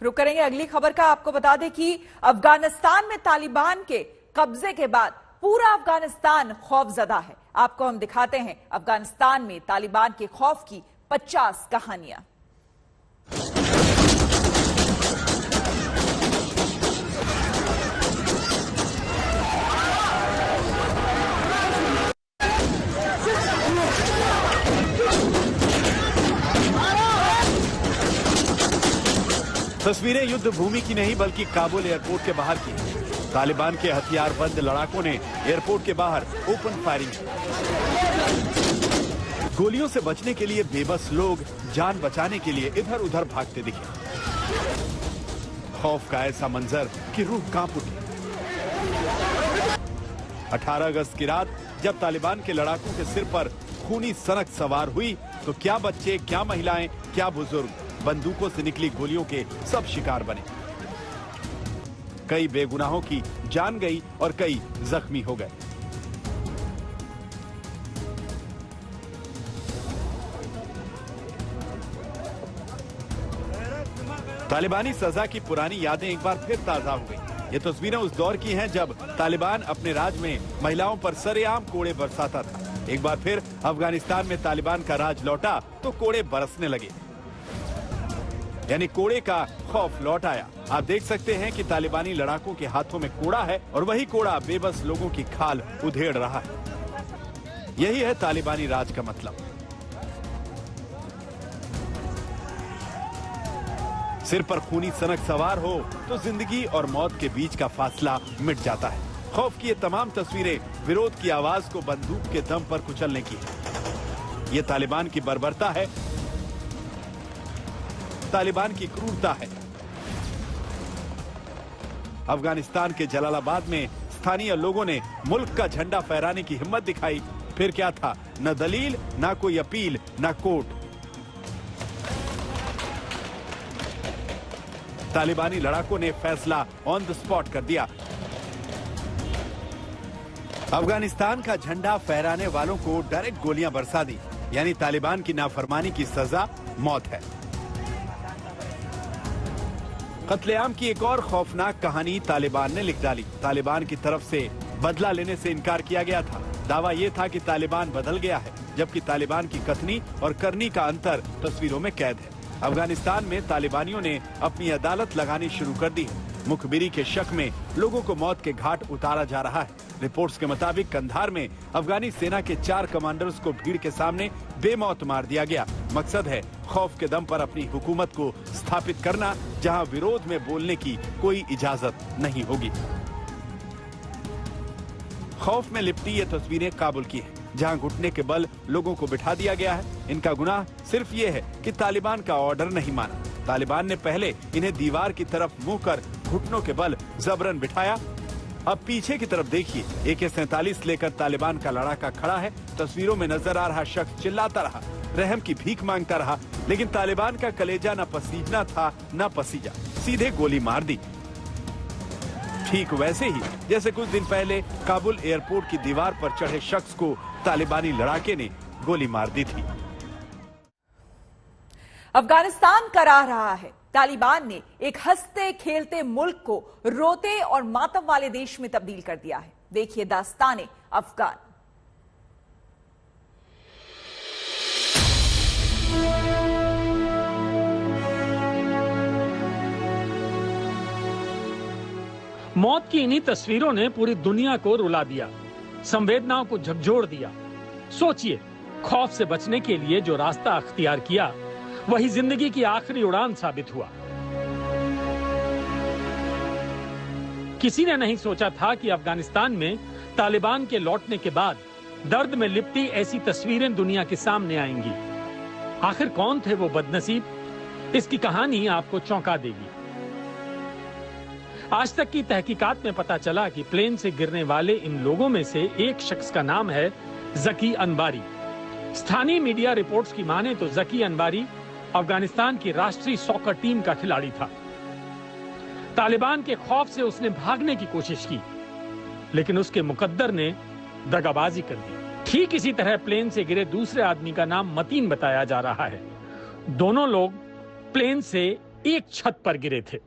रुक करेंगे अगली खबर का। आपको बता दें कि अफगानिस्तान में तालिबान के कब्जे के बाद पूरा अफगानिस्तान खौफजदा है। आपको हम दिखाते हैं अफगानिस्तान में तालिबान के खौफ की 50 कहानियां। तस्वीरें युद्ध भूमि की नहीं बल्कि काबुल एयरपोर्ट के बाहर की। तालिबान के हथियारबंद लड़ाकों ने एयरपोर्ट के बाहर ओपन फायरिंग की। गोलियों से बचने के लिए बेबस लोग जान बचाने के लिए इधर उधर भागते दिखे। खौफ का ऐसा मंजर कि रूह कांप उठी। 18 अगस्त की रात जब तालिबान के लड़ाकों के सिर पर खूनी सनक सवार हुई तो क्या बच्चे, क्या महिलाएं, क्या बुजुर्ग बंदूकों से निकली गोलियों के सब शिकार बने। कई बेगुनाहों की जान गई और कई जख्मी हो गए। तालिबानी सजा की पुरानी यादें एक बार फिर ताजा हो गई। ये तस्वीरें उस दौर की हैं जब तालिबान अपने राज में महिलाओं पर सरेआम कोड़े बरसाता था। एक बार फिर अफगानिस्तान में तालिबान का राज लौटा तो कोड़े बरसने लगे, यानी कोड़े का खौफ लौट आया। आप देख सकते हैं कि तालिबानी लड़ाकों के हाथों में कोड़ा है और वही कोड़ा बेबस लोगों की खाल उधेड़ रहा है। यही है तालिबानी राज का मतलब। सिर पर खूनी सनक सवार हो तो जिंदगी और मौत के बीच का फासला मिट जाता है। खौफ की ये तमाम तस्वीरें विरोध की आवाज को बंदूक के दम पर कुचलने की। ये तालिबान की बर्बरता है, तालिबान की क्रूरता है। अफगानिस्तान के जलालाबाद में स्थानीय लोगों ने मुल्क का झंडा फहराने की हिम्मत दिखाई। फिर क्या था, न दलील, न कोई अपील, न कोर्ट। तालिबानी लड़ाकों ने फैसला ऑन द स्पॉट कर दिया। अफगानिस्तान का झंडा फहराने वालों को डायरेक्ट गोलियां बरसा दी, यानी तालिबान की नाफरमानी की सजा मौत है। कत्लेआम की एक और खौफनाक कहानी तालिबान ने लिख डाली। तालिबान की तरफ से बदला लेने से इनकार किया गया था। दावा यह था कि तालिबान बदल गया है, जबकि तालिबान की कथनी और करनी का अंतर तस्वीरों में कैद है। अफगानिस्तान में तालिबानियों ने अपनी अदालत लगानी शुरू कर दी है। मुखबिरी के शक में लोगों को मौत के घाट उतारा जा रहा है। रिपोर्ट्स के मुताबिक कंधार में अफगानी सेना के 4 कमांडर्स को भीड़ के सामने बेमौत मार दिया गया। मकसद है खौफ के दम पर अपनी हुकूमत को स्थापित करना, जहां विरोध में बोलने की कोई इजाजत नहीं होगी। खौफ में लिपटी ये तस्वीरें काबुल की हैं, जहां घुटने के बल लोगों को बिठा दिया गया है। इनका गुनाह सिर्फ ये है कि तालिबान का ऑर्डर नहीं माना। तालिबान ने पहले इन्हें दीवार की तरफ मुंह कर घुटनों के बल जबरन बिठाया। अब पीछे की तरफ देखिए, AK-47 लेकर तालिबान का लड़ाका खड़ा है। तस्वीरों में नजर आ रहा शख्स चिल्लाता रहा, रहम की भीख मांगता रहा, लेकिन तालिबान का कलेजा न पसीजना था न पसीजा, सीधे गोली मार दी। ठीक वैसे ही जैसे कुछ दिन पहले काबुल एयरपोर्ट की दीवार पर चढ़े शख्स को तालिबानी लड़ाके ने गोली मार दी थी। अफगानिस्तान कराह रहा है। तालिबान ने एक हंसते खेलते मुल्क को रोते और मातम वाले देश में तब्दील कर दिया है। देखिए दास्ताने अफगान। मौत की इन्हीं तस्वीरों ने पूरी दुनिया को रुला दिया, संवेदनाओं को झकझोर दिया। सोचिए, खौफ से बचने के लिए जो रास्ता अख्तियार किया वही जिंदगी की आखिरी उड़ान साबित हुआ। किसी ने नहीं सोचा था कि अफगानिस्तान में तालिबान के लौटने के बाद दर्द में लिपटी ऐसी तस्वीरें दुनिया के सामने आएंगी। आखिर कौन थे वो बदनसीब? इसकी कहानी आपको चौंका देगी। आज तक की तहकीकात में पता चला कि प्लेन से गिरने वाले इन लोगों में से एक शख्स का नाम है जकी अनबारी। स्थानीय मीडिया रिपोर्ट्स की माने तो जकी अनबारी अफगानिस्तान की राष्ट्रीय सॉकर टीम का खिलाड़ी था। तालिबान के खौफ से उसने भागने की कोशिश की, लेकिन उसके मुकद्दर ने दगाबाजी कर दी। ठीक इसी तरह प्लेन से गिरे दूसरे आदमी का नाम मतीन बताया जा रहा है। दोनों लोग प्लेन से एक छत पर गिरे थे।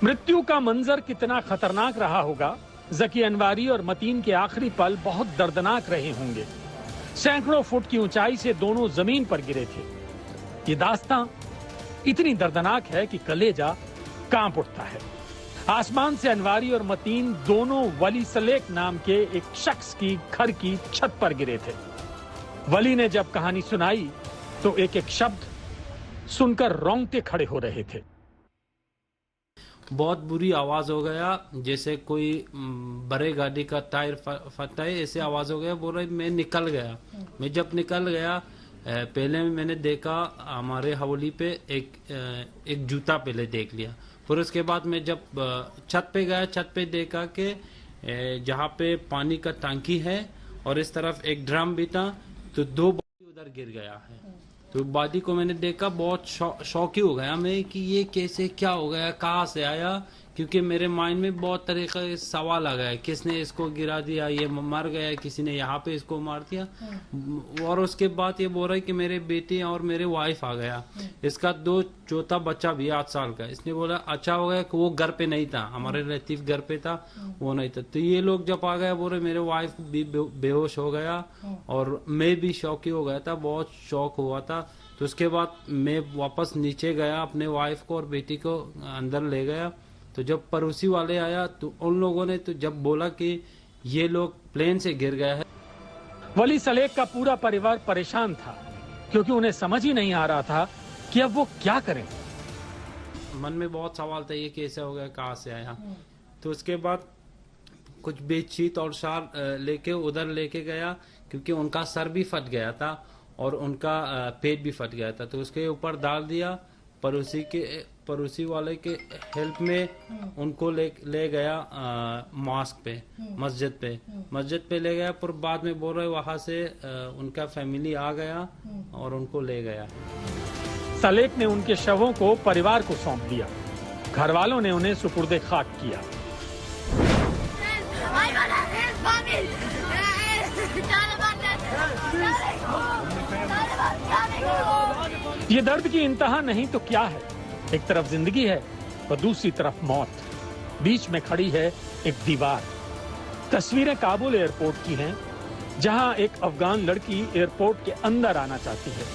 मृत्यु का मंजर कितना खतरनाक रहा होगा, जकी अनवारी और मतीन के आखिरी पल बहुत दर्दनाक रहे होंगे। सैकड़ों फुट की ऊंचाई से दोनों जमीन पर गिरे थे। ये दास्तां इतनी दर्दनाक है कि कलेजा कांप उठता है। आसमान से अनवारी और मतीन दोनों वली सलेक नाम के एक शख्स की घर की छत पर गिरे थे। वली ने जब कहानी सुनाई तो एक एक शब्द सुनकर रोंगटे खड़े हो रहे थे। बहुत बुरी आवाज हो गया, जैसे कोई बड़े गाड़ी का टायर फटता है, ऐसे आवाज हो गया। बोल रहे मैं निकल गया। मैं जब निकल गया, पहले मैंने देखा हमारे हवेली पे एक जूता पहले देख लिया। फिर उसके बाद मैं जब छत पे गया, छत पे देखा कि जहाँ पे पानी का टंकी है और इस तरफ एक ड्रम भी था, तो दो बॉडी उधर गिर गया है। तो बॉडी को मैंने देखा, बहुत शौकी हो गया मैं कि ये कैसे, क्या हो गया, कहाँ से आया, क्योंकि मेरे माइंड में बहुत तरीके के सवाल आ गए। किसने इसको गिरा दिया, ये मर गया, किसी ने यहाँ पे इसको मार दिया। और उसके बाद ये बोल रहा है कि मेरे बेटे और मेरे वाइफ आ गया, इसका चौथा बच्चा भी 8 साल का। इसने बोला अच्छा हो गया कि वो घर पे नहीं था, हमारे रिलेटिव घर पे था, वो नहीं था। तो ये लोग जब आ गए, बोल रहे मेरे वाइफ भी बेहोश हो गया और मैं भी शौकी हो गया था, बहुत शौक हुआ था। तो उसके बाद मैं वापस नीचे गया, अपने वाइफ को और बेटी को अंदर ले गया। तो जब पड़ोसी वाले आया तो उन लोगों ने तो जब बोला कि ये लोग प्लेन से गिर गए हैं। वली सलेक का पूरा परिवार परेशान था, क्योंकि उन्हें समझ ही नहीं आ रहा था कि अब वो क्या करें। मन में बहुत सवाल था, ये कैसे हो गया, कहाँ से आया। तो उसके बाद कुछ बेडशीट और शाल लेके उधर लेके गया, क्योंकि उनका सर भी फट गया था और उनका पेट भी फट गया था। तो उसके ऊपर डाल दिया। पड़ोसी वाले के हेल्प में उनको ले गया मॉस्क पे, मस्जिद पे ले गया। पर बाद में बोल रहे वहां से उनका फैमिली आ गया और उनको ले गया। सलेक ने उनके शवों को परिवार को सौंप दिया। घर वालों ने उन्हें सुपुर्दे खाक किया। ये दर्द की इंतहा नहीं तो क्या है। एक तरफ जिंदगी है और दूसरी तरफ मौत। बीच में खड़ी है एक दीवार। तस्वीरें काबुल एयरपोर्ट की हैं, जहां एक अफगान लड़की एयरपोर्ट के अंदर आना चाहती है।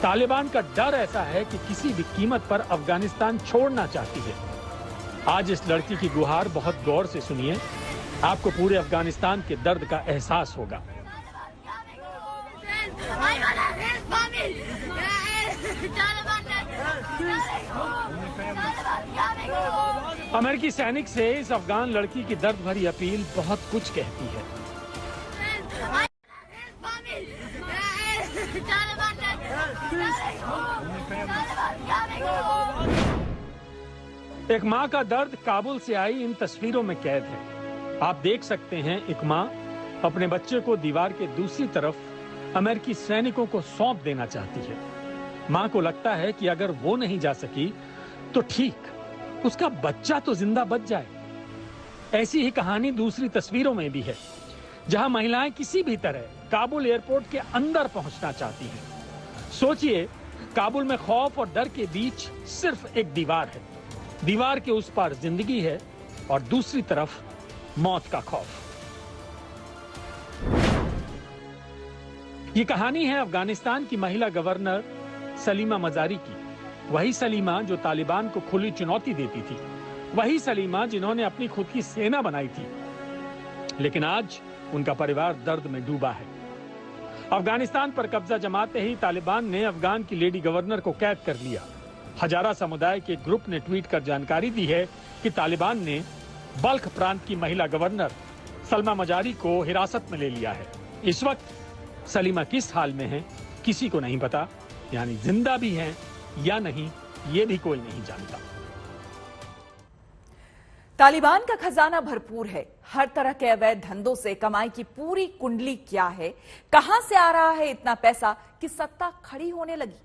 तालिबान का डर ऐसा है कि किसी भी कीमत पर अफगानिस्तान छोड़ना चाहती है। आज इस लड़की की गुहार बहुत गौर से सुनिए, आपको पूरे अफगानिस्तान के दर्द का एहसास होगा। अमेरिकी सैनिक से इस अफगान लड़की की दर्द भरी अपील बहुत कुछ कहती है। एक माँ का दर्द काबुल से आई इन तस्वीरों में कैद है। आप देख सकते हैं, एक माँ अपने बच्चे को दीवार के दूसरी तरफ अमेरिकी सैनिकों को सौंप देना चाहती है। माँ को लगता है कि अगर वो नहीं जा सकी तो ठीक, उसका बच्चा तो जिंदा बच जाए। ऐसी ही कहानी दूसरी तस्वीरों में भी है, जहां महिलाएं किसी भी तरह काबुल एयरपोर्ट के अंदर पहुंचना चाहती हैं। सोचिए, काबुल में खौफ और डर के बीच सिर्फ एक दीवार है। दीवार के उस पार जिंदगी है और दूसरी तरफ मौत का खौफ। ये कहानी है अफगानिस्तान की महिला गवर्नर सलीमा मजारी की। वही सलीमा जो तालिबान को खुली चुनौती देती थी, वही सलीमा जिन्होंने अपनी खुद की सेना बनाई थी। लेकिन आज उनका परिवार दर्द में डूबा है। अफगानिस्तान पर कब्जा जमाते ही तालिबान ने अफगान की लेडी गवर्नर को कैद कर लिया। हजारा समुदाय के ग्रुप ने ट्वीट कर जानकारी दी है कि तालिबान ने बल्ख प्रांत की महिला गवर्नर सलमा मजारी को हिरासत में ले लिया है। इस वक्त सलीमा किस हाल में है, किसी को नहीं पता। यानी जिंदा भी हैं या नहीं, ये भी कोई नहीं जानता। तालिबान का खजाना भरपूर है। हर तरह के अवैध धंधों से कमाई की पूरी कुंडली क्या है, कहां से आ रहा है इतना पैसा कि सत्ता खड़ी होने लगी।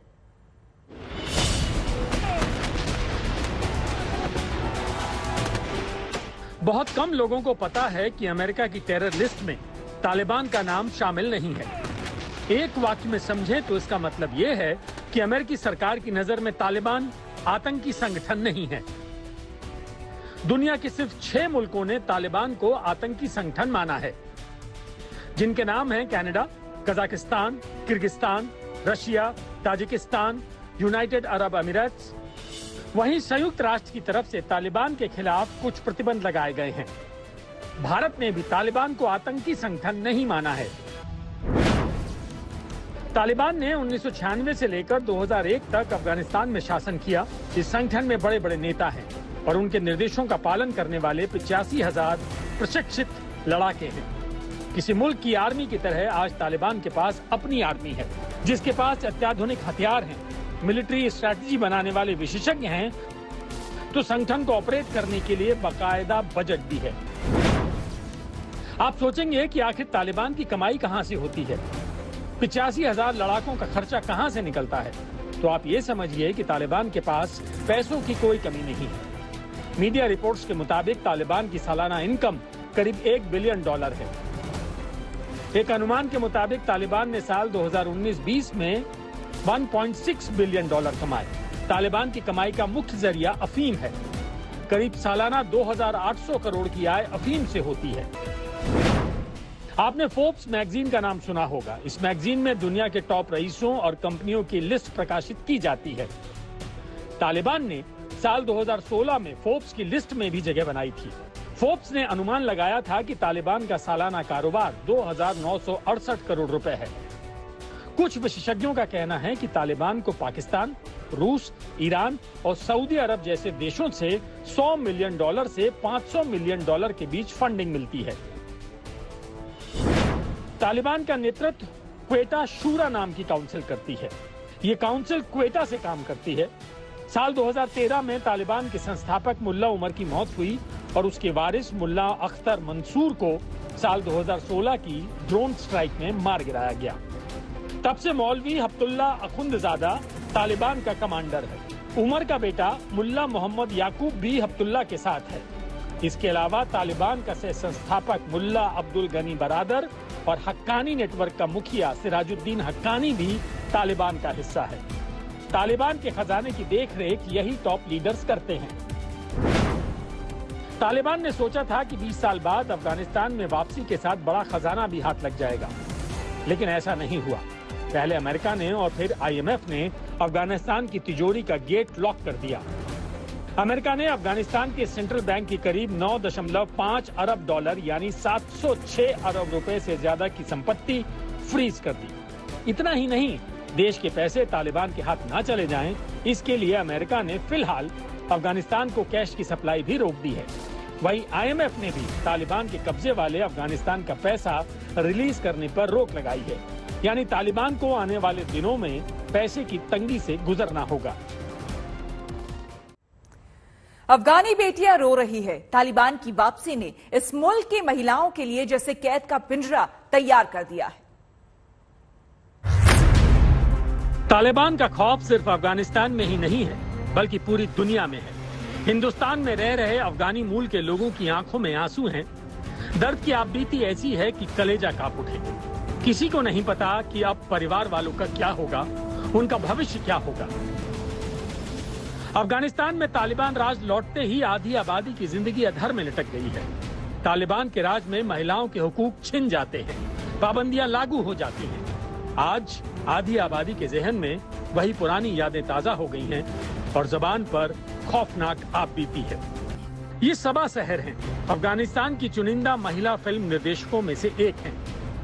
बहुत कम लोगों को पता है कि अमेरिका की टेरर लिस्ट में तालिबान का नाम शामिल नहीं है। एक वाक्य में समझे तो इसका मतलब यह है कि अमेरिकी सरकार की नजर में तालिबान आतंकी संगठन नहीं है। दुनिया के सिर्फ 6 मुल्कों ने तालिबान को आतंकी संगठन माना है, जिनके नाम हैं Canada, Kazakhstan, Kyrgyzstan, Russia, Tajikistan, United Arab अमीरात। वहीं संयुक्त राष्ट्र की तरफ से तालिबान के खिलाफ कुछ प्रतिबंध लगाए गए हैं। भारत ने भी तालिबान को आतंकी संगठन नहीं माना है। तालिबान ने 1996 से लेकर 2001 तक अफगानिस्तान में शासन किया। इस संगठन में बड़े बड़े नेता हैं और उनके निर्देशों का पालन करने वाले 85,000 प्रशिक्षित लड़ाके हैं। किसी मुल्क की आर्मी की तरह आज तालिबान के पास अपनी आर्मी है, जिसके पास अत्याधुनिक हथियार हैं, मिलिट्री स्ट्रैटेजी बनाने वाले विशेषज्ञ हैं, तो संगठन को ऑपरेट करने के लिए बाकायदा बजट भी है। आप सोचेंगे कि आखिर तालिबान की कमाई कहां से होती है, 85,000 लड़ाकों का खर्चा कहां से निकलता है? तो आप ये समझिए कि तालिबान के पास पैसों की कोई कमी नहीं है। मीडिया रिपोर्ट्स के मुताबिक तालिबान की सालाना इनकम करीब $1 बिलियन है। एक अनुमान के मुताबिक तालिबान ने साल 2019-20 में $1.6 बिलियन कमाए। तालिबान की कमाई का मुख्य जरिया अफीम है। करीब सालाना 2,800 करोड़ की आय अफीम से होती है। आपने फोर्ब्स मैगजीन का नाम सुना होगा। इस मैगजीन में दुनिया के टॉप रईसों और कंपनियों की लिस्ट प्रकाशित की जाती है। तालिबान ने साल 2016 में फोर्ब्स की लिस्ट में भी जगह बनाई थी। फोर्ब्स ने अनुमान लगाया था कि तालिबान का सालाना कारोबार 2,968 करोड़ रुपए है। कुछ विशेषज्ञों का कहना है कि तालिबान को पाकिस्तान, रूस, ईरान और सऊदी अरब जैसे देशों से $100 मिलियन से $500 मिलियन के बीच फंडिंग मिलती है। तालिबान का नेतृत्व क्वेटा शूरा नाम की काउंसिल करती है। ये काउंसिल क्वेटा से काम करती है। साल 2013 में तालिबान के संस्थापक मुल्ला उमर की मौत हुई और उसके वारिस मुल्ला अख्तर मंसूर को साल 2016 की ड्रोन स्ट्राइक में मार गिराया गया। तब से मौलवी हफ्तुल्ला अखुंदजादा तालिबान का कमांडर है। उमर का बेटा मुल्ला मोहम्मद याकूब भी हफ्तुल्ला के साथ है। इसके अलावा तालिबान का सह संस्थापक मुल्ला अब्दुल गनी बरादर और हक्कानी नेटवर्क का मुखिया सिराजुद्दीन हक्कानी भी तालिबान का हिस्सा है। तालिबान के खजाने की देखरेख यही टॉप लीडर्स करते हैं। तालिबान ने सोचा था कि 20 साल बाद अफगानिस्तान में वापसी के साथ बड़ा खजाना भी हाथ लग जाएगा, लेकिन ऐसा नहीं हुआ। पहले अमेरिका ने और फिर IMF ने अफगानिस्तान की तिजोरी का गेट लॉक कर दिया। अमेरिका ने अफगानिस्तान के सेंट्रल बैंक की करीब $9.5 अरब यानी 706 अरब रुपए से ज्यादा की संपत्ति फ्रीज कर दी। इतना ही नहीं, देश के पैसे तालिबान के हाथ ना चले जाएं, इसके लिए अमेरिका ने फिलहाल अफगानिस्तान को कैश की सप्लाई भी रोक दी है। वहीं IMF ने भी तालिबान के कब्जे वाले अफगानिस्तान का पैसा रिलीज करने पर रोक लगाई है। यानी तालिबान को आने वाले दिनों में पैसे की तंगी से गुजरना होगा। अफगानी बेटियां रो रही है। तालिबान की वापसी ने इस मुल्क की महिलाओं के लिए जैसे कैद का पिंजरा तैयार कर दिया है। तालिबान का खौफ सिर्फ अफगानिस्तान में ही नहीं है, बल्कि पूरी दुनिया में है। हिंदुस्तान में रह रहे अफगानी मूल के लोगों की आंखों में आंसू हैं। दर्द की आपबीती ऐसी है कि कलेजा कांप उठे। किसी को नहीं पता कि अब परिवार वालों का क्या होगा, उनका भविष्य क्या होगा। अफगानिस्तान में तालिबान राज लौटते ही आधी आबादी की जिंदगी अधर में लटक गई है। तालिबान के राज में महिलाओं के हुकूक छिन जाते हैं, पाबंदियां लागू हो जाती हैं। आज आधी आबादी के जहन में वही पुरानी यादें ताजा हो गई हैं और जबान पर खौफनाक आपबीती है। ये सबा सहर हैं, अफगानिस्तान की चुनिंदा महिला फिल्म निर्देशकों में से एक हैं,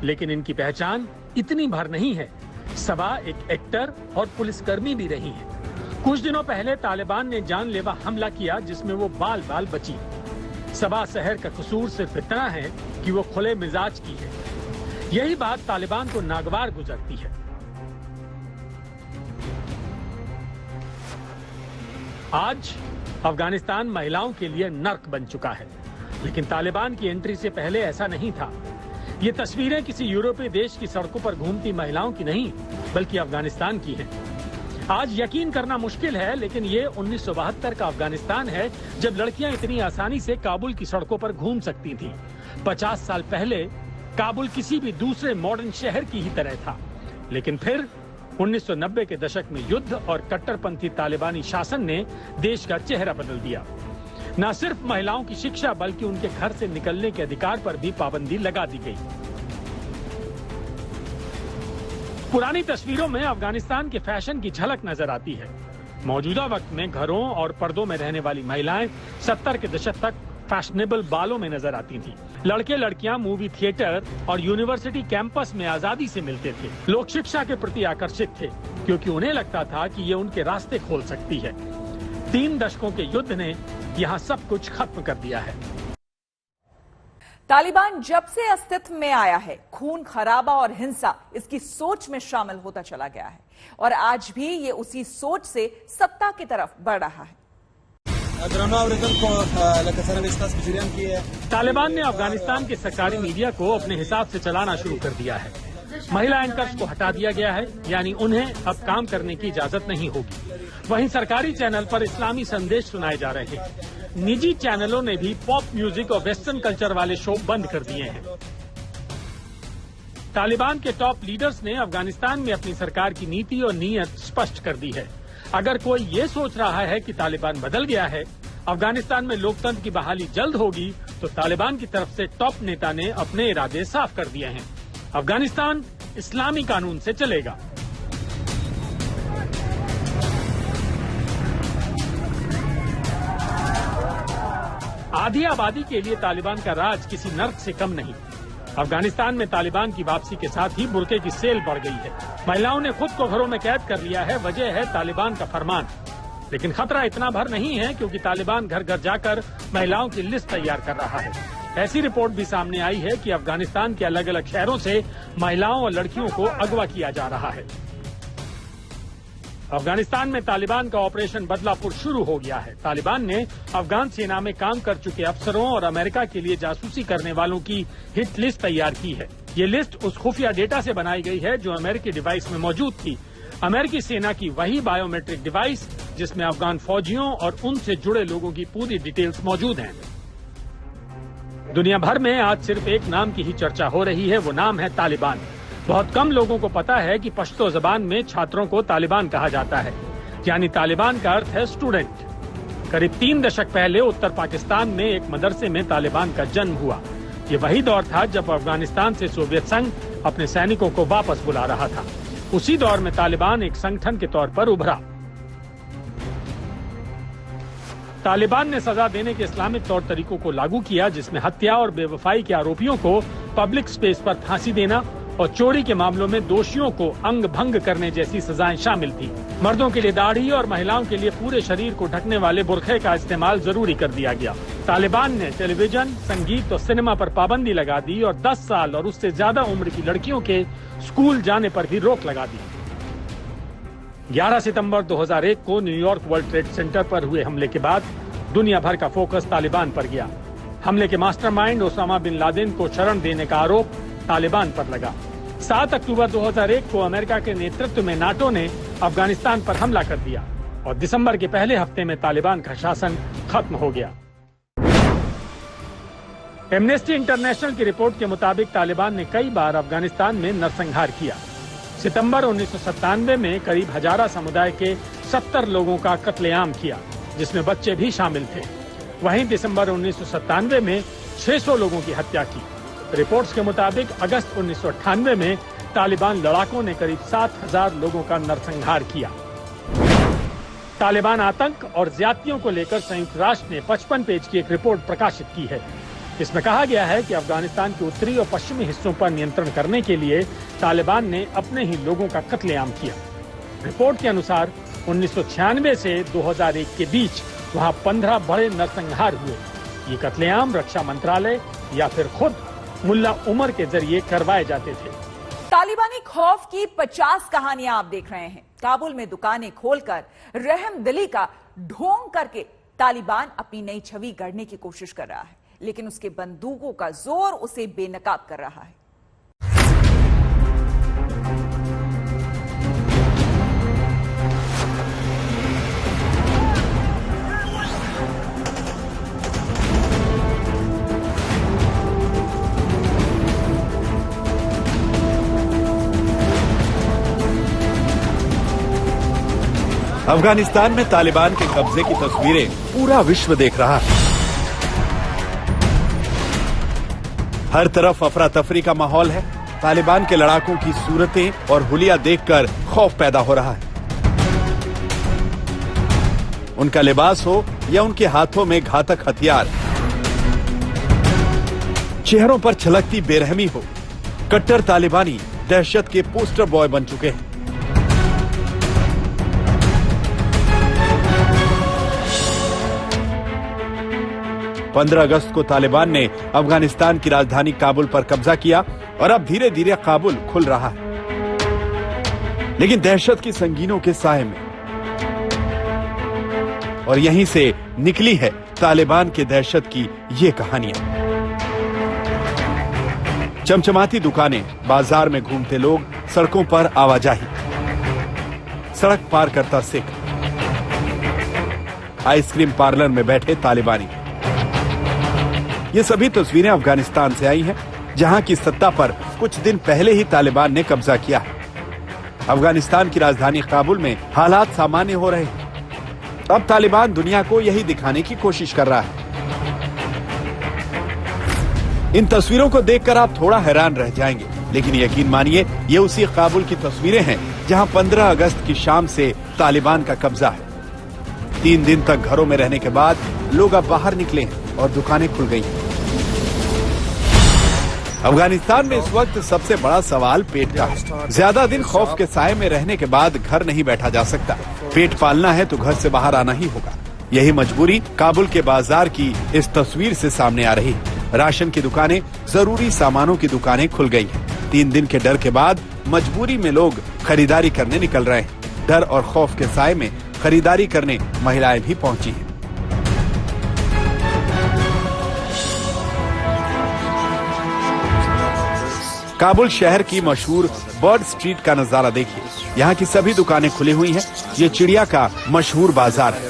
लेकिन इनकी पहचान इतनी भर नहीं है। सबा एक एक्टर और पुलिसकर्मी भी रही हैं। कुछ दिनों पहले तालिबान ने जानलेवा हमला किया जिसमें वो बाल बाल बची। सबा शहर का कसूर सिर्फ इतना है कि वो खुले मिजाज की है। यही बात तालिबान को नागवार गुजरती है। आज अफगानिस्तान महिलाओं के लिए नर्क बन चुका है, लेकिन तालिबान की एंट्री से पहले ऐसा नहीं था। ये तस्वीरें किसी यूरोपीय देश की सड़कों पर घूमती महिलाओं की नहीं, बल्कि अफगानिस्तान की हैं। आज यकीन करना मुश्किल है, लेकिन ये 1972 का अफगानिस्तान है, जब लड़कियां इतनी आसानी से काबुल की सड़कों पर घूम सकती थीं। 50 साल पहले काबुल किसी भी दूसरे मॉडर्न शहर की ही तरह था, लेकिन फिर 1990 के दशक में युद्ध और कट्टरपंथी तालिबानी शासन ने देश का चेहरा बदल दिया। न सिर्फ महिलाओं की शिक्षा बल्कि उनके घर से निकलने के अधिकार पर भी पाबंदी लगा दी गई। पुरानी तस्वीरों में अफगानिस्तान के फैशन की झलक नजर आती है। मौजूदा वक्त में घरों और पर्दों में रहने वाली महिलाएं 70 के दशक तक फैशनेबल बालों में नजर आती थीं। लड़के लड़कियां मूवी थिएटर और यूनिवर्सिटी कैंपस में आजादी से मिलते थे। लोग शिक्षा के प्रति आकर्षित थे क्योंकि उन्हें लगता था कि ये उनके रास्ते खोल सकती है। 3 दशकों के युद्ध ने यहाँ सब कुछ खत्म कर दिया है। तालिबान जब से अस्तित्व में आया है, खून खराबा और हिंसा इसकी सोच में शामिल होता चला गया है और आज भी ये उसी सोच से सत्ता की तरफ बढ़ रहा है। तालिबान ने अफगानिस्तान के सरकारी मीडिया को अपने हिसाब से चलाना शुरू कर दिया है। महिला एंकर्स को हटा दिया गया है, यानी उन्हें अब काम करने की इजाजत नहीं होगी। वहीं सरकारी चैनल पर इस्लामी संदेश सुनाए जा रहे हैं। निजी चैनलों ने भी पॉप म्यूजिक और वेस्टर्न कल्चर वाले शो बंद कर दिए हैं। तालिबान के टॉप लीडर्स ने अफगानिस्तान में अपनी सरकार की नीति और नीयत स्पष्ट कर दी है। अगर कोई ये सोच रहा है कि तालिबान बदल गया है, अफगानिस्तान में लोकतंत्र की बहाली जल्द होगी, तो तालिबान की तरफ से टॉप नेता ने अपने इरादे साफ कर दिए हैं। अफगानिस्तान इस्लामी कानून से चलेगा। आधी आबादी के लिए तालिबान का राज किसी नर्क से कम नहीं। अफगानिस्तान में तालिबान की वापसी के साथ ही बुर्के की सेल बढ़ गई है। महिलाओं ने खुद को घरों में कैद कर लिया है। वजह है तालिबान का फरमान। लेकिन खतरा इतना भर नहीं है क्योंकि तालिबान घर घर जाकर महिलाओं की लिस्ट तैयार कर रहा है। ऐसी रिपोर्ट भी सामने आई है कि अफगानिस्तान के अलग अलग शहरों से महिलाओं और लड़कियों को अगवा किया जा रहा है। अफगानिस्तान में तालिबान का ऑपरेशन बदलापुर शुरू हो गया है। तालिबान ने अफगान सेना में काम कर चुके अफसरों और अमेरिका के लिए जासूसी करने वालों की हिट लिस्ट तैयार की है। ये लिस्ट उस खुफिया डेटा से बनाई गई है जो अमेरिकी डिवाइस में मौजूद थी। अमेरिकी सेना की वही बायोमेट्रिक डिवाइस जिसमें अफगान फौजियों और उनसे जुड़े लोगों की पूरी डिटेल्स मौजूद हैं। दुनिया भर में आज सिर्फ एक नाम की ही चर्चा हो रही है, वो नाम है तालिबान। बहुत कम लोगों को पता है कि पश्तो जबान में छात्रों को तालिबान कहा जाता है, यानी तालिबान का अर्थ है स्टूडेंट। करीब 3 दशक पहले उत्तर पाकिस्तान में एक मदरसे में तालिबान का जन्म हुआ। ये वही दौर था जब अफगानिस्तान से सोवियत संघ अपने सैनिकों को वापस बुला रहा था। उसी दौर में तालिबान एक संगठन के तौर पर उभरा। तालिबान ने सजा देने के इस्लामिक तौर तरीकों को लागू किया, जिसमें हत्या और बेवफाई के आरोपियों को पब्लिक स्पेस पर फांसी देना और चोरी के मामलों में दोषियों को अंग भंग करने जैसी सजाएं शामिल थी। मर्दों के लिए दाढ़ी और महिलाओं के लिए पूरे शरीर को ढकने वाले बुरखे का इस्तेमाल जरूरी कर दिया गया। तालिबान ने टेलीविजन, संगीत और सिनेमा पर पाबंदी लगा दी और 10 साल और उससे ज्यादा उम्र की लड़कियों के स्कूल जाने पर भी रोक लगा दी। 11 सितंबर 2001 को न्यूयॉर्क वर्ल्ड ट्रेड सेंटर पर हुए हमले के बाद दुनिया भर का फोकस तालिबान पर गया। हमले के मास्टरमाइंड ओसामा बिन लादेन को शरण देने का आरोप तालिबान पर लगा। 7 अक्टूबर 2001 को अमेरिका के नेतृत्व में नाटो ने अफगानिस्तान पर हमला कर दिया और दिसंबर के पहले हफ्ते में तालिबान का शासन खत्म हो गया। एमनेस्टी इंटरनेशनल की रिपोर्ट के मुताबिक तालिबान ने कई बार अफगानिस्तान में नरसंहार किया। सितंबर 1997 में करीब हजारा समुदाय के 70 लोगों का कत्लेआम किया, जिसमें बच्चे भी शामिल थे। वहीं दिसंबर 1997 में 600 लोगों की हत्या की। रिपोर्ट्स के मुताबिक अगस्त 1998 में तालिबान लड़ाकों ने करीब 7000 लोगों का नरसंहार किया। तालिबान आतंक और ज्यादतियों को लेकर संयुक्त राष्ट्र ने 55 पेज की एक रिपोर्ट प्रकाशित की है। इसमें कहा गया है कि अफगानिस्तान के उत्तरी और पश्चिमी हिस्सों पर नियंत्रण करने के लिए तालिबान ने अपने ही लोगों का कत्लेआम किया। रिपोर्ट के अनुसार 1996 से 2001 के बीच वहां 15 बड़े नरसंहार हुए। ये कत्लेआम रक्षा मंत्रालय या फिर खुद मुल्ला उमर के जरिए करवाए जाते थे। तालिबानी खौफ की 50 कहानियां आप देख रहे हैं। काबुल में दुकानें खोलकर रहमदिली का ढोंग करके तालिबान अपनी नई छवि गढ़ने की कोशिश कर रहा है, लेकिन उसके बंदूकों का जोर उसे बेनकाब कर रहा है। अफगानिस्तान में तालिबान के कब्जे की तस्वीरें पूरा विश्व देख रहा है। हर तरफ अफरा तफरी का माहौल है। तालिबान के लड़ाकों की सूरतें और हुलिया देखकर खौफ पैदा हो रहा है। उनका लिबास हो या उनके हाथों में घातक हथियार, चेहरों पर छलकती बेरहमी हो, कट्टर तालिबानी दहशत के पोस्टर बॉय बन चुके हैं। पंद्रह अगस्त को तालिबान ने अफगानिस्तान की राजधानी काबुल पर कब्जा किया और अब धीरे धीरे काबुल खुल रहा है, लेकिन दहशत की संगीनों के साए में। और यहीं से निकली है तालिबान के दहशत की ये कहानियां। चमचमाती दुकानें, बाजार में घूमते लोग, सड़कों पर आवाजाही, सड़क पार करता सिख, आइसक्रीम पार्लर में बैठे तालिबानी। ये सभी तस्वीरें अफगानिस्तान से आई हैं, जहां की सत्ता पर कुछ दिन पहले ही तालिबान ने कब्जा किया है। अफगानिस्तान की राजधानी काबुल में हालात सामान्य हो रहे हैं। अब तालिबान दुनिया को यही दिखाने की कोशिश कर रहा है। इन तस्वीरों को देखकर आप थोड़ा हैरान रह जाएंगे, लेकिन यकीन मानिए ये उसी काबुल की तस्वीरें हैं जहां 15 अगस्त की शाम से तालिबान का कब्जा है। 3 दिन तक घरों में रहने के बाद लोग अब बाहर निकले हैं और दुकानें खुल गई हैं। अफगानिस्तान में इस वक्त सबसे बड़ा सवाल पेट का है। ज्यादा दिन खौफ के साए में रहने के बाद घर नहीं बैठा जा सकता। पेट पालना है तो घर से बाहर आना ही होगा। यही मजबूरी काबुल के बाजार की इस तस्वीर से सामने आ रही है। राशन की दुकानें, जरूरी सामानों की दुकानें खुल गई हैं। 3 दिन के डर के बाद मजबूरी में लोग खरीदारी करने निकल रहे हैं। डर और खौफ के साए में खरीदारी करने महिलाएं भी पहुंची हैं। काबुल शहर की मशहूर बर्ड स्ट्रीट का नजारा देखिए। यहाँ की सभी दुकानें खुली हुई हैं। ये चिड़िया का मशहूर बाजार है।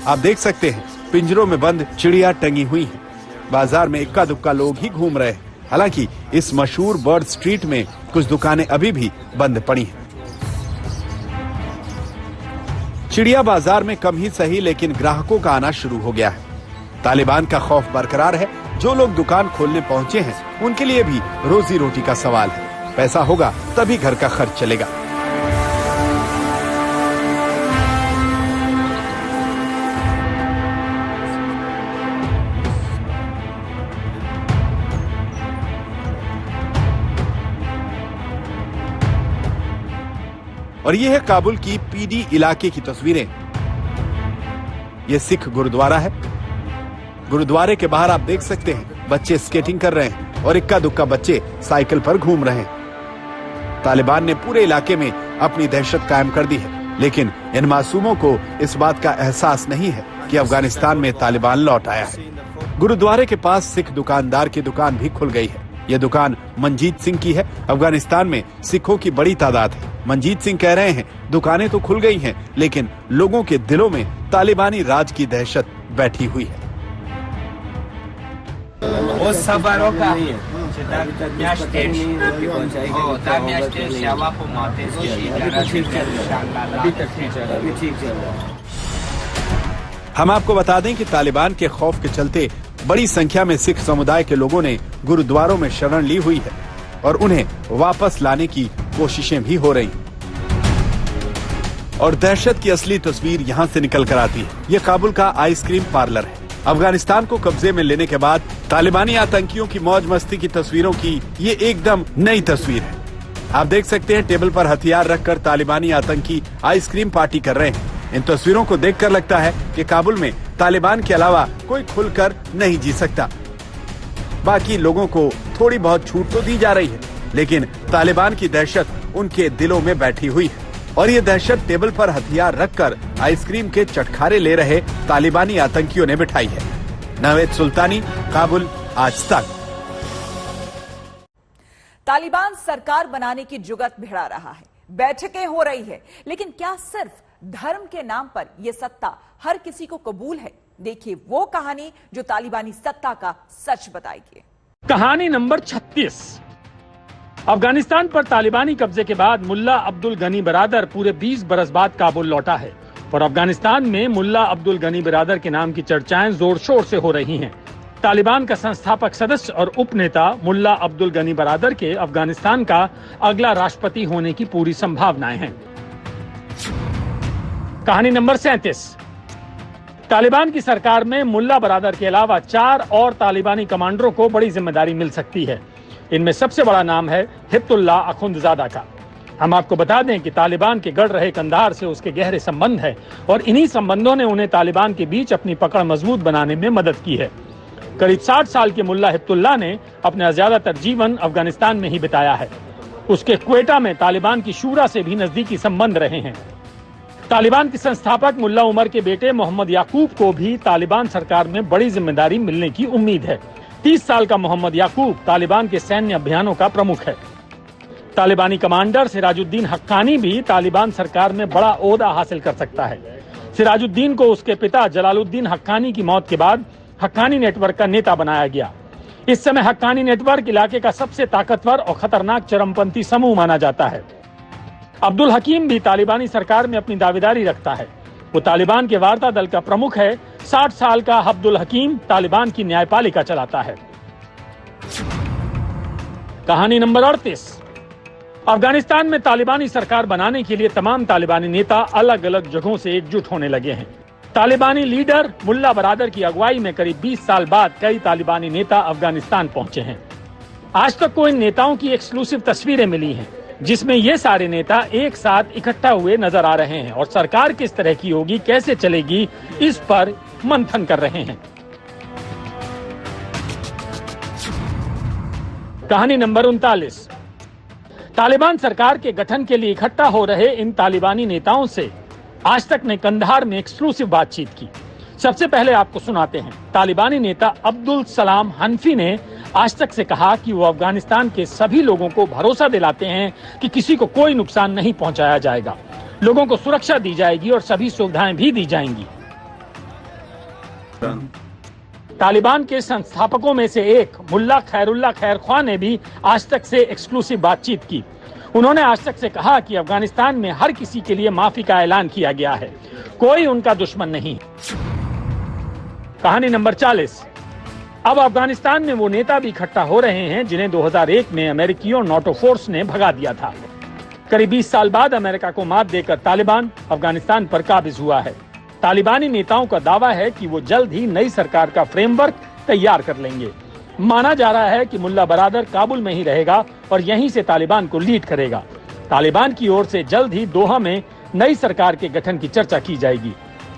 आप देख सकते हैं पिंजरों में बंद चिड़िया टंगी हुई हैं। बाजार में इक्का दुक्का लोग ही घूम रहे हैं। हालांकि इस मशहूर बर्ड स्ट्रीट में कुछ दुकानें अभी भी बंद पड़ी हैं। चिड़िया बाजार में कम ही सही, लेकिन ग्राहकों का आना शुरू हो गया है। तालिबान का खौफ बरकरार है। जो लोग दुकान खोलने पहुंचे हैं उनके लिए भी रोजी रोटी का सवाल है। पैसा होगा तभी घर का खर्च चलेगा। और ये है काबुल की पीडी इलाके की तस्वीरें। ये सिख गुरुद्वारा है। गुरुद्वारे के बाहर आप देख सकते हैं बच्चे स्केटिंग कर रहे हैं और इक्का दुक्का बच्चे साइकिल पर घूम रहे हैं। तालिबान ने पूरे इलाके में अपनी दहशत कायम कर दी है, लेकिन इन मासूमों को इस बात का एहसास नहीं है कि अफगानिस्तान में तालिबान लौट आया है। गुरुद्वारे के पास सिख दुकानदार की दुकान भी खुल गई है। यह दुकान मंजीत सिंह की है। अफगानिस्तान में सिखों की बड़ी तादाद है। मंजीत सिंह कह रहे हैं दुकानें तो खुल गई हैं, लेकिन लोगों के दिलों में तालिबानी राज की दहशत बैठी हुई है। हम आपको बता दें कि तालिबान के खौफ के चलते बड़ी संख्या में सिख समुदाय के लोगों ने गुरुद्वारों में शरण ली हुई है और उन्हें वापस लाने की कोशिशें भी हो रही। और दहशत की असली तस्वीर यहाँ से निकल कर आती है। ये काबुल का आइसक्रीम पार्लर है। अफगानिस्तान को कब्जे में लेने के बाद तालिबानी आतंकियों की मौज मस्ती की तस्वीरों की ये एकदम नई तस्वीर है। आप देख सकते हैं टेबल पर हथियार रखकर तालिबानी आतंकी आइसक्रीम पार्टी कर रहे हैं। इन तस्वीरों को देखकर लगता है कि काबुल में तालिबान के अलावा कोई खुलकर नहीं जी सकता। बाकी लोगों को थोड़ी बहुत छूट तो दी जा रही है, लेकिन तालिबान की दहशत उनके दिलों में बैठी हुई है। और ये दहशत टेबल पर हथियार रखकर आइसक्रीम के चटखारे ले रहे तालिबानी आतंकियों ने बिठाई है। नवेद सुल्तानी, काबुल, आज तक। तालिबान सरकार बनाने की जुगत भिड़ा रहा है, बैठकें हो रही है, लेकिन क्या सिर्फ धर्म के नाम पर यह सत्ता हर किसी को कबूल है? देखिए वो कहानी जो तालिबानी सत्ता का सच बताएगी। कहानी नंबर 36। अफगानिस्तान पर तालिबानी कब्जे के बाद मुल्ला अब्दुल गनी बरादर पूरे 20 बरस बाद काबुल लौटा है और अफगानिस्तान में मुल्ला अब्दुल गनी बरादर के नाम की चर्चाएं जोर शोर से हो रही हैं। तालिबान का संस्थापक सदस्य और उपनेता मुल्ला अब्दुल गनी बरादर के अफगानिस्तान का अगला राष्ट्रपति होने की पूरी संभावनाएं हैं। कहानी नंबर 37। तालिबान की सरकार में मुल्ला बरादर के अलावा 4 और तालिबानी कमांडरों को बड़ी जिम्मेदारी मिल सकती है। इनमें सबसे बड़ा नाम है हिब्तुल्लाह अखुंदजादा का। हम आपको बता दें कि तालिबान के गढ़ रहे कंधार से उसके गहरे संबंध है और इन्हीं संबंधों ने उन्हें तालिबान के बीच अपनी पकड़ मजबूत बनाने में मदद की है। करीब 60 साल के मुल्ला हिब्तुल्लाह ने अपना ज्यादातर जीवन अफगानिस्तान में ही बिताया है। उसके क्वेटा में तालिबान की शूरा से भी नजदीकी संबंध रहे हैं। तालिबान के संस्थापक मुल्ला उमर के बेटे मोहम्मद याकूब को भी तालिबान सरकार में बड़ी जिम्मेदारी मिलने की उम्मीद है। 30 साल का मोहम्मद याकूब तालिबान के सैन्य अभियानों का प्रमुख है। तालिबानी कमांडर सिराजुद्दीन हक्कानी भी तालिबान सरकार में बड़ा ओहदा हासिल कर सकता है। सिराजुद्दीन को उसके पिता जलालुद्दीन हक्कानी की मौत के बाद हक्कानी नेटवर्क का नेता बनाया गया। इस समय हक्कानी नेटवर्क इलाके का सबसे ताकतवर और खतरनाक चरमपंथी समूह माना जाता है। अब्दुल हकीम भी तालिबानी सरकार में अपनी दावेदारी रखता है। वो तालिबान के वार्ता दल का प्रमुख है। 60 साल का अब्दुल हकीम तालिबान की न्यायपालिका चलाता है। कहानी नंबर 38। अफगानिस्तान में तालिबानी सरकार बनाने के लिए तमाम तालिबानी नेता अलग अलग जगहों से एकजुट होने लगे हैं। तालिबानी लीडर मुल्ला बरादर की अगुवाई में करीब 20 साल बाद कई तालिबानी नेता अफगानिस्तान पहुंचे हैं। आज तक को इन नेताओं की एक्सक्लूसिव तस्वीरें मिली हैं, जिसमें ये सारे नेता एक साथ इकट्ठा हुए नजर आ रहे हैं और सरकार किस तरह की होगी, कैसे चलेगी, इस पर मंथन कर रहे हैं। कहानी नंबर 39। तालिबान सरकार के गठन के लिए इकट्ठा हो रहे इन तालिबानी नेताओं से आज तक ने कंधार में एक्सक्लूसिव बातचीत की। सबसे पहले आपको सुनाते हैं। तालिबानी नेता अब्दुल सलाम हनफी ने आज तक से कहा कि वो अफगानिस्तान के सभी लोगों को भरोसा दिलाते हैं कि किसी को कोई नुकसान नहीं पहुंचाया जाएगा, लोगों को सुरक्षा दी जाएगी और सभी सुविधाएं भी दी जाएंगी। तालिबान के संस्थापकों में से एक मुल्ला खैरुल्लाह खैर ख्वाह ने भी आज तक से एक्सक्लूसिव बातचीत की। उन्होंने आज तक से कहा कि अफगानिस्तान में हर किसी के लिए माफी का ऐलान किया गया है, कोई उनका दुश्मन नहीं। कहानी नंबर 40। अब अफगानिस्तान में वो नेता भी इकट्ठा हो रहे हैं जिन्हें 2001 में अमेरिकी और नाटो फोर्स ने भगा दिया था। करीब 20 साल बाद अमेरिका को मात देकर तालिबान अफगानिस्तान पर काबिज हुआ है। तालिबानी नेताओं का दावा है कि वो जल्द ही नई सरकार का फ्रेमवर्क तैयार कर लेंगे। माना जा रहा है कि मुल्ला बरादर काबुल में ही रहेगा और यहीं से तालिबान को लीड करेगा। तालिबान की ओर से जल्द ही दोहा में नई सरकार के गठन की चर्चा की जाएगी।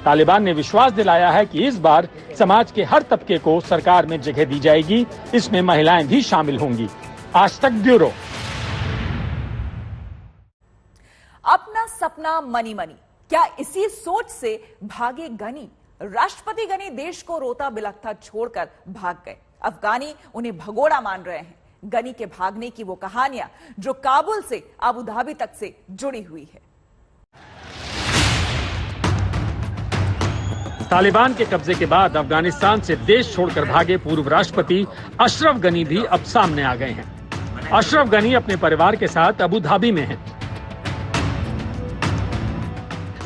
तालिबान ने विश्वास दिलाया है कि इस बार समाज के हर तबके को सरकार में जगह दी जाएगी, इसमें महिलाएं भी शामिल होंगी। आज तक ब्यूरो। अपना सपना मनी मनी, क्या इसी सोच से भागे गनी? राष्ट्रपति गनी देश को रोता बिलखता छोड़कर भाग गए। अफगानी उन्हें भगोड़ा मान रहे हैं। गनी के भागने की वो कहानियां जो काबुल से अबू धाबी तक से जुड़ी हुई है। तालिबान के कब्जे के बाद अफगानिस्तान से देश छोड़कर भागे पूर्व राष्ट्रपति अशरफ गनी भी अब सामने आ गए हैं। अशरफ गनी अपने परिवार के साथ अबू धाबी में हैं।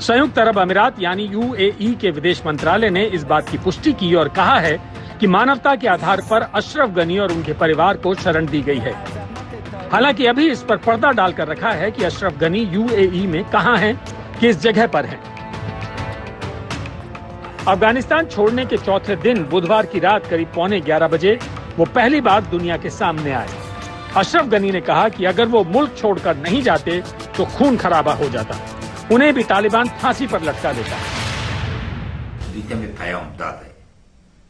संयुक्त अरब अमीरात यानी UAE के विदेश मंत्रालय ने इस बात की पुष्टि की और कहा है कि मानवता के आधार पर अशरफ गनी और उनके परिवार को शरण दी गई है। हालांकि अभी इस पर पर्दा डालकर रखा है कि अशरफ गनी UAE में कहां हैं, किस जगह पर हैं। अफगानिस्तान छोड़ने के चौथे दिन बुधवार की रात करीब 11:15 बजे वो पहली बार दुनिया के सामने आए। अशरफ गनी ने कहा कि अगर वो मुल्क छोड़कर नहीं जाते तो खून खराबा हो जाता, उन्हें भी तालिबान फांसी पर लटका देता।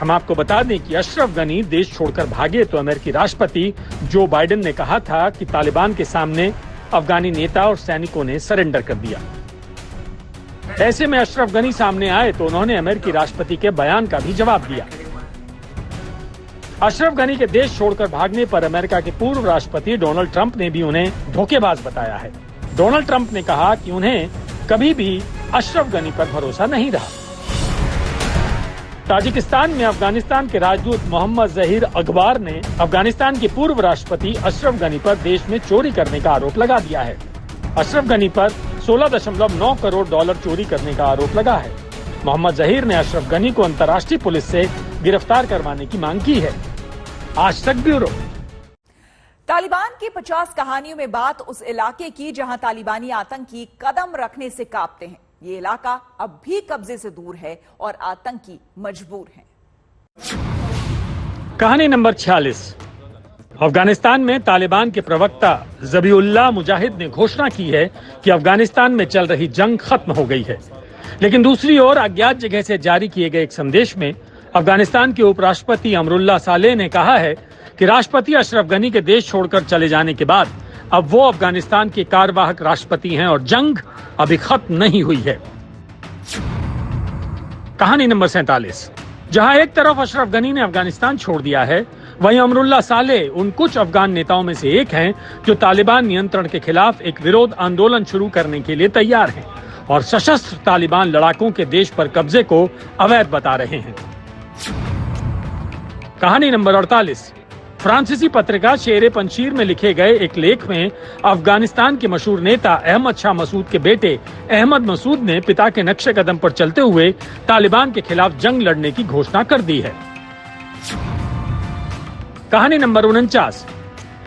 हम आपको बता दें कि अशरफ गनी देश छोड़कर भागे तो अमेरिकी राष्ट्रपति जो बाइडेन ने कहा था कि तालिबान के सामने अफगानी नेता और सैनिकों ने सरेंडर कर दिया। ऐसे में अशरफ गनी सामने आए तो उन्होंने अमेरिकी राष्ट्रपति के बयान का भी जवाब दिया। अशरफ गनी के देश छोड़कर भागने पर अमेरिका के पूर्व राष्ट्रपति डोनाल्ड ट्रंप ने भी उन्हें धोखेबाज बताया है। डोनाल्ड ट्रंप ने कहा कि उन्हें कभी भी अशरफ गनी पर भरोसा नहीं रहा। ताजिकिस्तान में अफगानिस्तान के राजदूत मोहम्मद जहीर अखबार ने अफगानिस्तान के पूर्व राष्ट्रपति अशरफ गनी पर देश में चोरी करने का आरोप लगा दिया है। अशरफ गनी पर 16.9 करोड़ डॉलर चोरी करने का आरोप लगा है। मोहम्मद जहीर ने अशरफ गनी को अंतर्राष्ट्रीय पुलिस से गिरफ्तार करवाने की मांग की है। आज तक ब्यूरो। तालिबान की 50 कहानियों में बात उस इलाके की जहां तालिबानी आतंकी कदम रखने से कांपते हैं। ये इलाका अब भी कब्जे से दूर है और आतंकी मजबूर हैं। कहानी नंबर 46। अफगानिस्तान में तालिबान के प्रवक्ता ज़बीउल्लाह मुजाहिद ने घोषणा की है कि अफगानिस्तान में चल रही जंग खत्म हो गई है। लेकिन दूसरी ओर अज्ञात जगह से जारी किए गए एक संदेश में अफगानिस्तान के उपराष्ट्रपति अमरुल्लाह सालेह ने कहा है कि राष्ट्रपति अशरफ गनी के देश छोड़कर चले जाने के बाद अब वो अफगानिस्तान के कार्यवाहक राष्ट्रपति हैं और जंग अभी खत्म नहीं हुई है। कहानी नंबर 47। जहां एक तरफ अशरफ गनी ने अफगानिस्तान छोड़ दिया है, वहीं अमरुल्लाह सालेह उन कुछ अफगान नेताओं में से एक हैं जो तालिबान नियंत्रण के खिलाफ एक विरोध आंदोलन शुरू करने के लिए तैयार हैं और सशस्त्र तालिबान लड़ाकों के देश पर कब्जे को अवैध बता रहे हैं। कहानी नंबर 48। फ्रांसीसी पत्रिका शेर पंशीर में लिखे गए एक लेख में अफगानिस्तान के मशहूर नेता अहमद शाह मसूद के बेटे अहमद मसूद ने पिता के नक्शे कदम पर चलते हुए तालिबान के खिलाफ जंग लड़ने की घोषणा कर दी है। कहानी नंबर 49।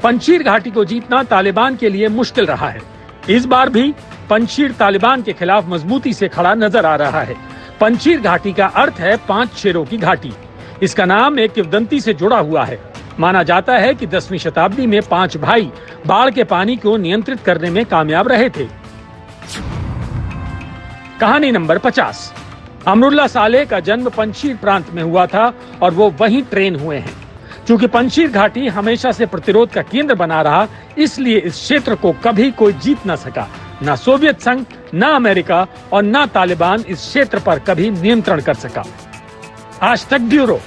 पंशीर घाटी को जीतना तालिबान के लिए मुश्किल रहा है। इस बार भी पंशीर तालिबान के खिलाफ मजबूती से खड़ा नजर आ रहा है। पंशीर घाटी का अर्थ है 5 शेरों की घाटी। इसका नाम एक किंवदंती से जुड़ा हुआ है। माना जाता है कि 10वीं शताब्दी में 5 भाई बाढ़ के पानी को नियंत्रित करने में कामयाब रहे थे। कहानी नंबर 50। अमरुल्लाह सालेह का जन्म पंशीर प्रांत में हुआ था और वो वहीं ट्रेन हुए हैं। चूंकि पंशीर घाटी हमेशा से प्रतिरोध का केंद्र बना रहा, इसलिए इस क्षेत्र को कभी कोई जीत न सका। न सोवियत संघ, न अमेरिका और न तालिबान इस क्षेत्र पर कभी नियंत्रण कर सका। आज तक ब्यूरो।